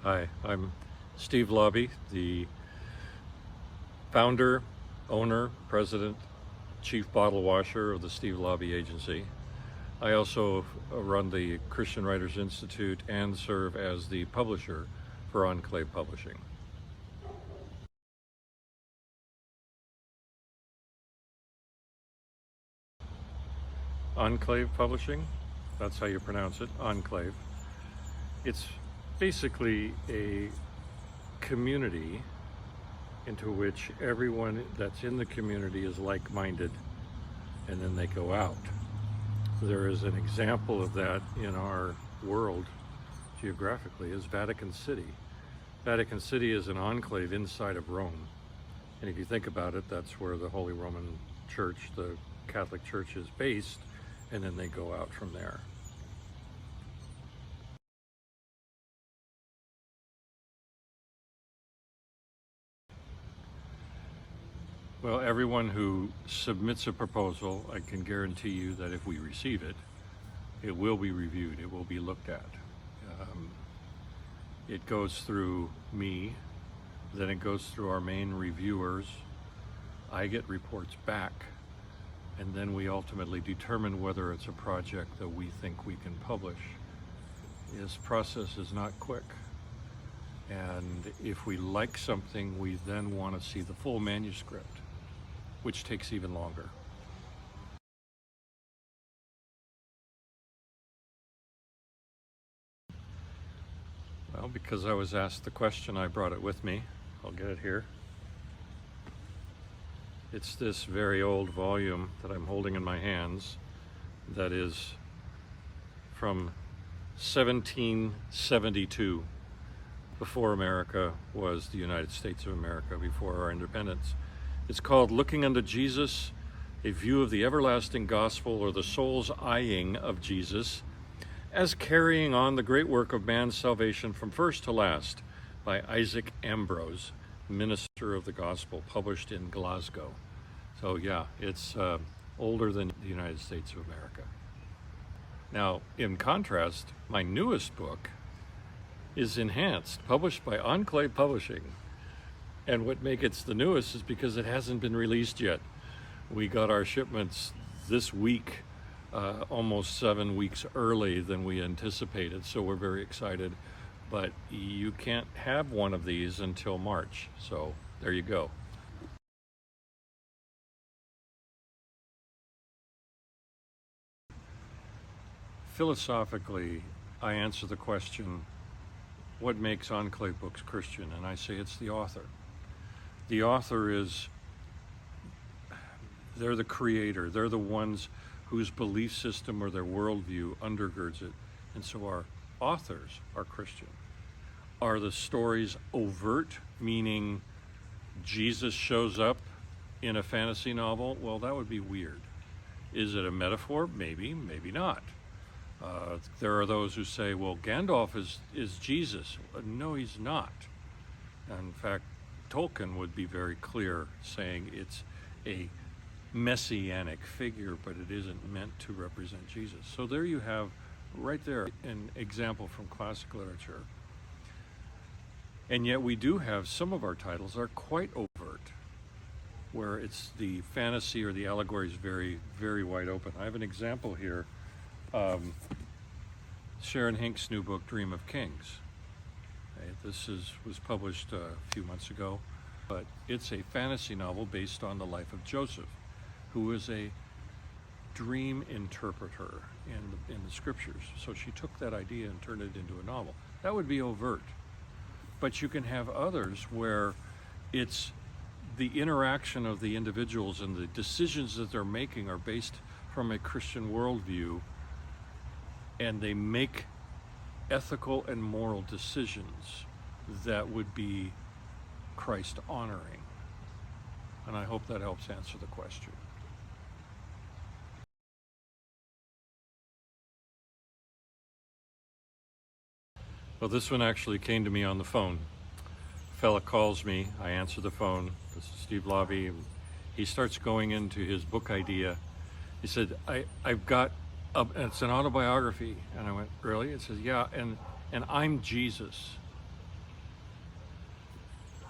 Hi, I'm Steve Laube, the founder, owner, president, chief bottle washer of the Steve Laube Agency. I also run the Christian Writers Institute and serve as the publisher for Enclave Publishing. Enclave Publishing, that's how you pronounce it, Enclave. It's basically a community into which everyone that's in the community is like-minded, and then they go out. There is an example of that in our world geographically is Vatican City. Vatican City is an enclave inside of Rome. And if you think about it, that's where the Holy Roman Church, the Catholic Church, is based, and then they go out from there. Well, everyone who submits a proposal, I can guarantee you that if we receive it, it will be reviewed, it will be looked at. It goes through me, then it goes through our main reviewers. I get reports back, and then we ultimately determine whether it's a project that we think we can publish. This process is not quick. And if we like something, we then want to see the full manuscript, which takes even longer. Well, because I was asked the question, I brought it with me. I'll get it here. It's this very old volume that I'm holding in my hands that is from 1772, before America was the United States of America, before our independence. It's called Looking Unto Jesus, A View of the Everlasting Gospel, or the Soul's Eyeing of Jesus, as carrying on the great work of man's salvation from first to last, by Isaac Ambrose, minister of the gospel, published in Glasgow. So yeah, it's older than the United States of America. Now, in contrast, my newest book is Enhanced, published by Enclave Publishing. And what makes it the newest is because it hasn't been released yet. We got our shipments this week, almost 7 weeks early than we anticipated, so we're very excited. But you can't have one of these until March, so there you go. Philosophically, I answer the question, what makes Enclave Books Christian? And I say it's the author. The author they're the creator. They're the ones whose belief system or their worldview undergirds it. And so our authors are Christian. Are the stories overt, meaning Jesus shows up in a fantasy novel? Well, that would be weird. Is it a metaphor? Maybe, maybe not. There are those who say, well, Gandalf is Jesus. No, he's not. In fact, Tolkien would be very clear saying it's a messianic figure, but it isn't meant to represent Jesus. So there you have, right there, an example from classic literature. And yet we do have some of our titles are quite overt, where it's the fantasy or the allegory is very, very wide open. I have an example here. Sharon Hink's new book, Dream of Kings. Okay, this was published a few months ago, but it's a fantasy novel based on the life of Joseph, who is a dream interpreter in the scriptures. So she took that idea and turned it into a novel. That would be overt. But you can have others where it's the interaction of the individuals and the decisions that they're making are based from a Christian worldview, and they make ethical and moral decisions that would be Christ honoring. And I hope that helps answer the question. Well, this one actually came to me on the phone. A fella calls me, I answer the phone. This is Steve Laube. He starts going into his book idea. He said, I've got it's an autobiography. And I went, really? It says, yeah, and I'm Jesus.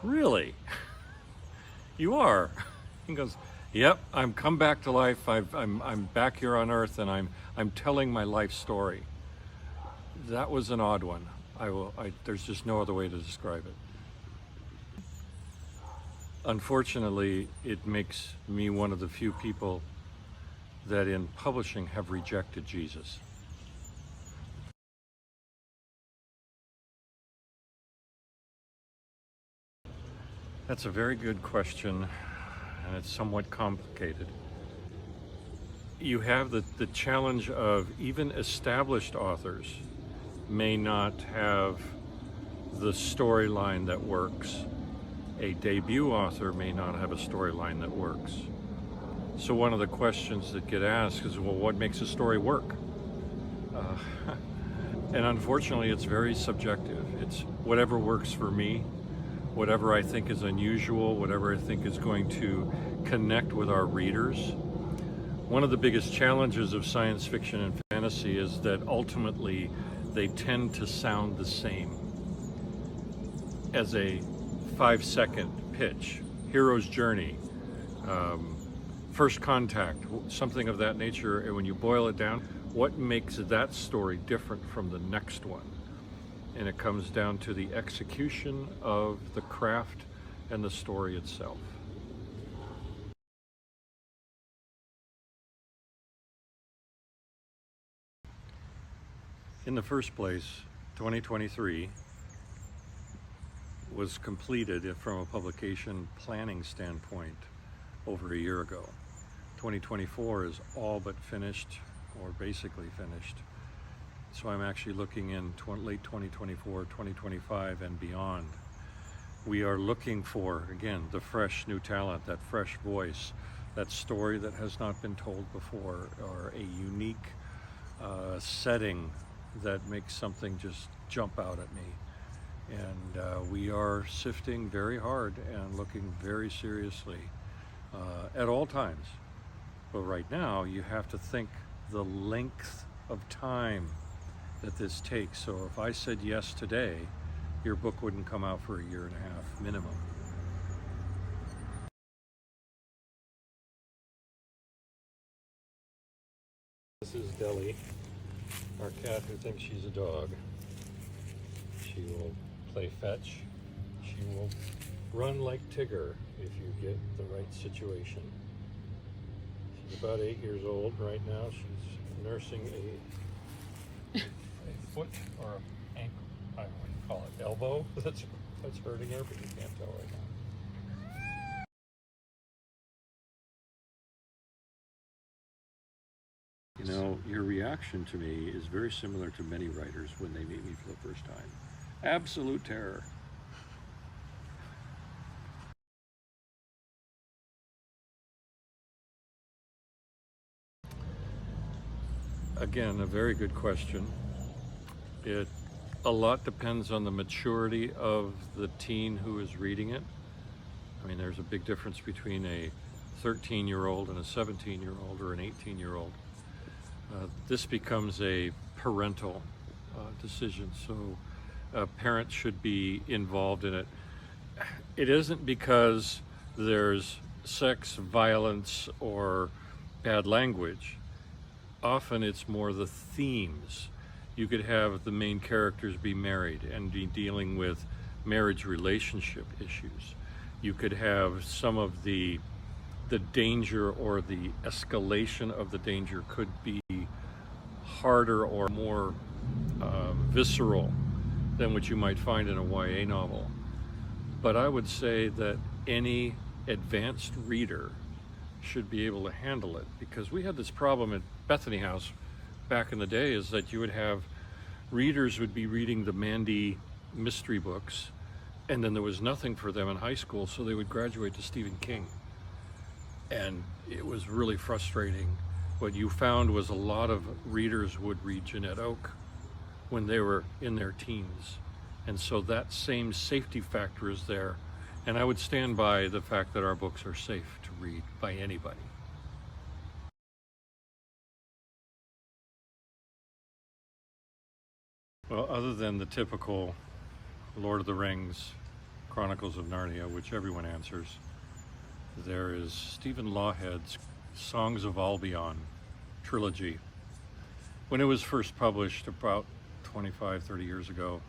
really? You are? He goes, yep, I'm come back to life. I'm back here on earth, and I'm telling my life story. That was an odd one. There's just no other way to describe it. Unfortunately, it makes me one of the few people that in publishing have rejected Jesus. That's a very good question, and it's somewhat complicated. You have the challenge of even established authors may not have the storyline that works. A debut author may not have a storyline that works. So one of the questions that get asked is, well, what makes a story work? And unfortunately, it's very subjective. It's whatever works for me, whatever I think is unusual, whatever I think is going to connect with our readers. One of the biggest challenges of science fiction and fantasy is that ultimately they tend to sound the same. As a 5-second pitch, hero's journey, first contact, something of that nature, and when you boil it down, what makes that story different from the next one? And it comes down to the execution of the craft and the story itself. In the first place, 2023 was completed from a publication planning standpoint over a year ago. 2024 is all but finished, or basically finished. So I'm actually looking in late 2024, 2025 and beyond. We are looking for, again, the fresh new talent, that fresh voice, that story that has not been told before, or a unique setting that makes something just jump out at me. And we are sifting very hard and looking very seriously at all times. But right now, you have to think the length of time that this takes. So if I said yes today, your book wouldn't come out for a year and a half minimum. This is Deli, our cat who thinks she's a dog. She will play fetch. She will run like Tigger if you get the right situation. She's about 8 years old right now. She's nursing a foot or an ankle, I don't know what you call it, elbow that's hurting her, but you can't tell right now. You know, your reaction to me is very similar to many writers when they meet me for the first time. Absolute terror. Again, a very good question. A lot depends on the maturity of the teen who is reading it. I mean, there's a big difference between a 13-year-old and a 17-year-old or an 18-year-old. This becomes a parental decision, so parents should be involved in it. It isn't because there's sex, violence, or bad language. Often it's more the themes. You could have the main characters be married and be dealing with marriage relationship issues. You could have some of the danger or the escalation of the danger could be harder or more visceral than what you might find in a YA novel. But I would say that any advanced reader should be able to handle it, because we had this problem at Bethany House back in the day, is that you would have readers would be reading the Mandy mystery books, and then there was nothing for them in high school, so they would graduate to Stephen King. And it was really frustrating. What you found was a lot of readers would read Jeanette Oke when they were in their teens. And so that same safety factor is there. And I would stand by the fact that our books are safe to read by anybody. Well, other than the typical Lord of the Rings, Chronicles of Narnia, which everyone answers. There is Stephen Lawhead's Songs of Albion trilogy. When it was first published about 25, 30 years ago,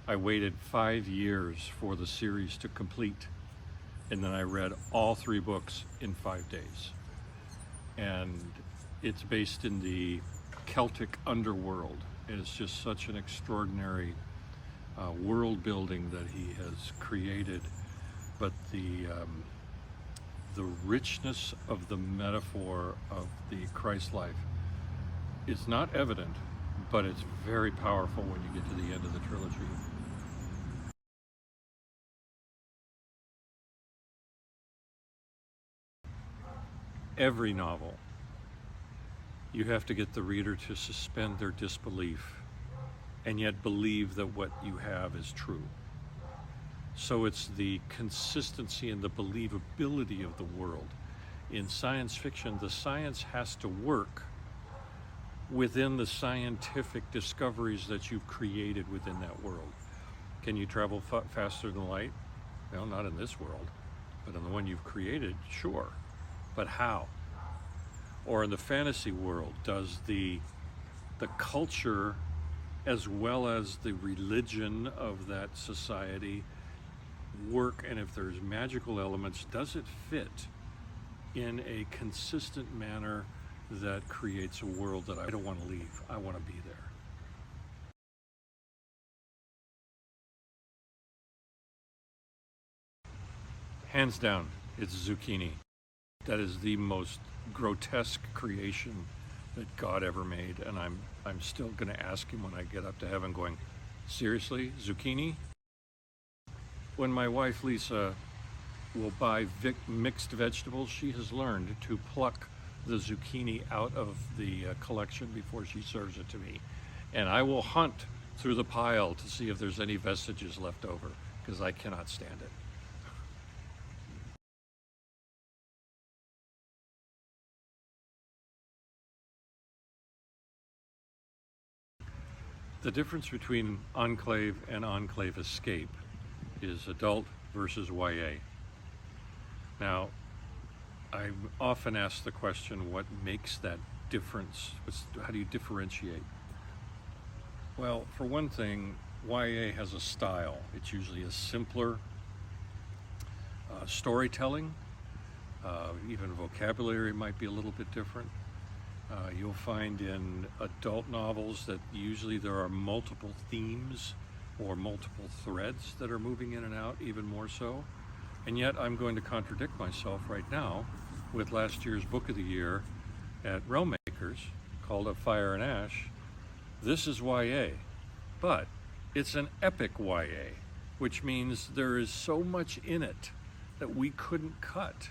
I waited 5 years for the series to complete, and then I read all 3 books in 5 days. And it's based in the Celtic underworld. It's just such an extraordinary world building that he has created, but the richness of the metaphor of the Christ life is not evident, but it's very powerful when you get to the end of the trilogy. Every novel, you have to get the reader to suspend their disbelief and yet believe that what you have is true. So it's the consistency and the believability of the world. In science fiction, the science has to work within the scientific discoveries that you've created within that world. Can you travel faster than light? Well, not in this world, but in the one you've created, sure. But how? Or in the fantasy world, does the culture as well as the religion of that society work? And if there's magical elements, does it fit in a consistent manner that creates a world that I don't want to leave? I want to be there. Hands down, it's zucchini. That is the most grotesque creation that God ever made, and I'm still going to ask him when I get up to heaven, going, seriously, zucchini? When my wife Lisa will buy mixed vegetables, she has learned to pluck the zucchini out of the collection before she serves it to me, and I will hunt through the pile to see if there's any vestiges left over, because I cannot stand it. The difference between Enclave and Enclave Escape is adult versus YA. Now, I often ask the question, what makes that difference? How do you differentiate? Well, for one thing, YA has a style. It's usually a simpler storytelling. Even vocabulary might be a little bit different. You'll find in adult novels that usually there are multiple themes or multiple threads that are moving in and out, even more so. And yet I'm going to contradict myself right now with last year's book of the year at Realm Makers called Of Fire and Ash. This is YA, but it's an epic YA, which means there is so much in it that we couldn't cut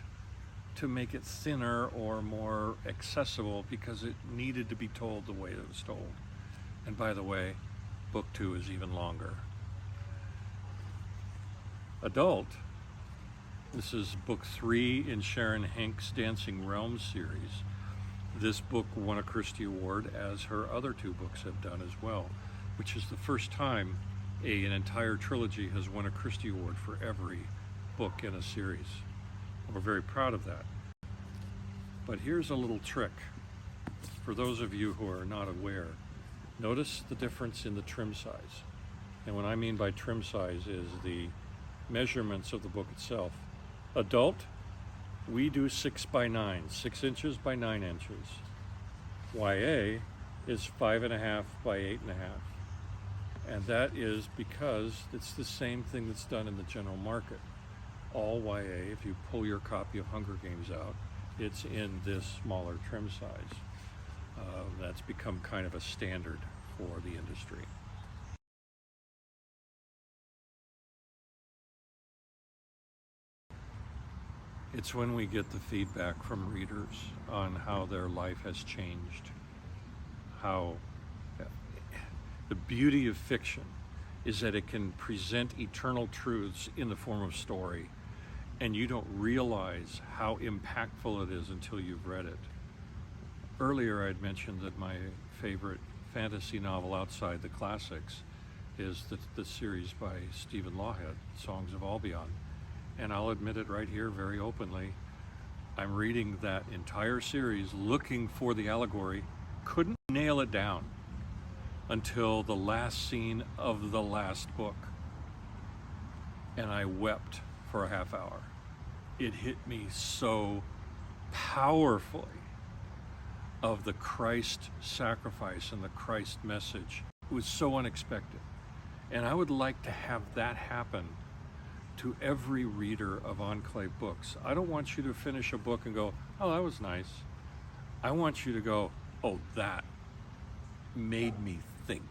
to make it thinner or more accessible because it needed to be told the way it was told. And by the way, book 2 is even longer. Adult, this is book 3 in Sharon Hank's Dancing Realms series. This book won a Christie Award, as her other 2 books have done as well, which is the first time an entire trilogy has won a Christie Award for every book in a series. We're very proud of that. But here's a little trick. For those of you who are not aware, notice the difference in the trim size. And what I mean by trim size is the measurements of the book itself. Adult, we do 6 by 9, 6 inches by 9 inches. YA is 5.5 by 8.5. And that is because it's the same thing that's done in the general market. All YA, if you pull your copy of Hunger Games out, it's in this smaller trim size. That's become kind of a standard for the industry. It's when we get the feedback from readers on how their life has changed, how the beauty of fiction is that it can present eternal truths in the form of story, and you don't realize how impactful it is until you've read it. Earlier I'd mentioned that my favorite fantasy novel outside the classics is the series by Stephen Lawhead, Songs of Albion. And I'll admit it right here very openly, I'm reading that entire series looking for the allegory, couldn't nail it down until the last scene of the last book. And I wept for a half hour. It hit me so powerfully of the Christ sacrifice and the Christ message. It was so unexpected. And I would like to have that happen to every reader of Enclave books. I don't want you to finish a book and go, oh, that was nice. I want you to go, oh, that made me think.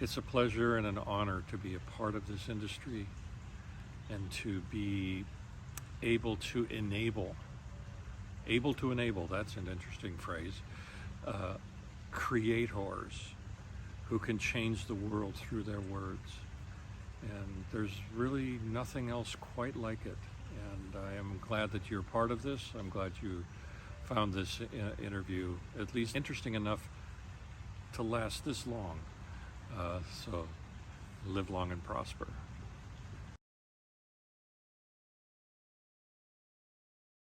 It's a pleasure and an honor to be a part of this industry and to be able to enable, that's an interesting phrase, creators who can change the world through their words. And there's really nothing else quite like it. And I am glad that you're part of this. I'm glad you found this interview at least interesting enough to last this long. So live long and prosper.